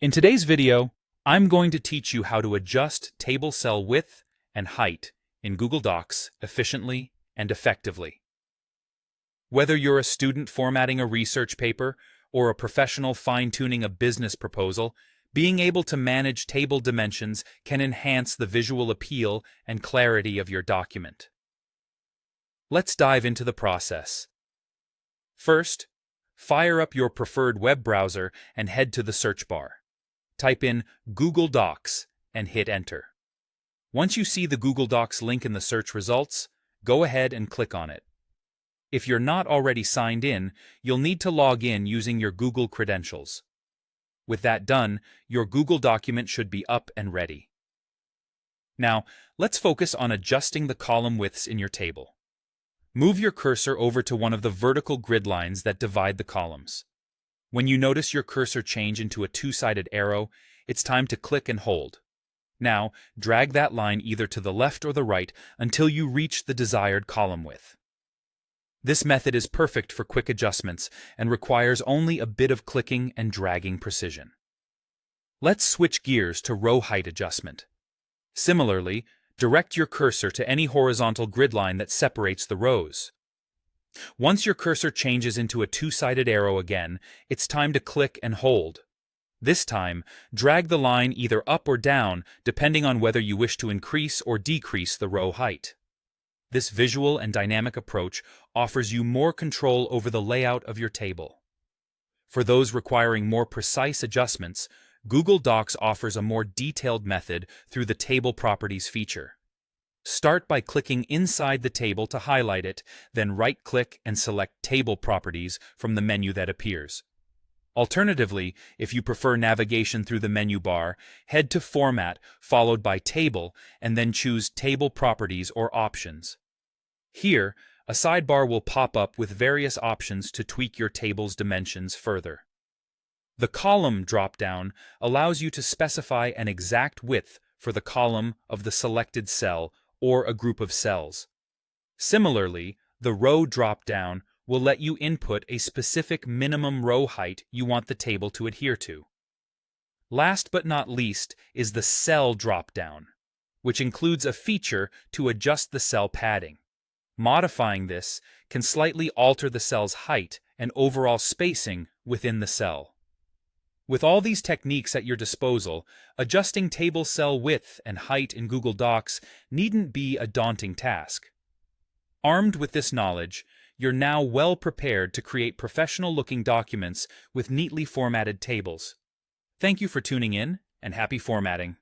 In today's video, I'm going to teach you how to adjust table cell width and height in Google Docs efficiently and effectively. Whether you're a student formatting a research paper or a professional fine-tuning a business proposal, being able to manage table dimensions can enhance the visual appeal and clarity of your document. Let's dive into the process. First, fire up your preferred web browser and head to the search bar. Type in Google Docs and hit Enter. Once you see the Google Docs link in the search results, go ahead and click on it. If you're not already signed in, you'll need to log in using your Google credentials. With that done, your Google document should be up and ready. Now, let's focus on adjusting the column widths in your table. Move your cursor over to one of the vertical grid lines that divide the columns. When you notice your cursor change into a two-sided arrow, it's time to click and hold. Now, drag that line either to the left or the right until you reach the desired column width. This method is perfect for quick adjustments and requires only a bit of clicking and dragging precision. Let's switch gears to row height adjustment. Similarly, direct your cursor to any horizontal grid line that separates the rows. Once your cursor changes into a two-sided arrow again, it's time to click and hold. This time, drag the line either up or down depending on whether you wish to increase or decrease the row height. This visual and dynamic approach offers you more control over the layout of your table. For those requiring more precise adjustments, Google Docs offers a more detailed method through the Table Properties feature. Start by clicking inside the table to highlight it, then right-click and select Table Properties from the menu that appears. Alternatively, if you prefer navigation through the menu bar, head to Format followed by Table and then choose Table Properties or Options. Here, a sidebar will pop up with various options to tweak your table's dimensions further. The Column drop-down allows you to specify an exact width for the column of the selected cell or a group of cells. Similarly, the Row drop-down will let you input a specific minimum row height you want the table to adhere to. Last but not least is the Cell drop-down, which includes a feature to adjust the cell padding. Modifying this can slightly alter the cell's height and overall spacing within the cell. With all these techniques at your disposal, adjusting table cell width and height in Google Docs needn't be a daunting task. Armed with this knowledge, you're now well prepared to create professional-looking documents with neatly formatted tables. Thank you for tuning in, and happy formatting.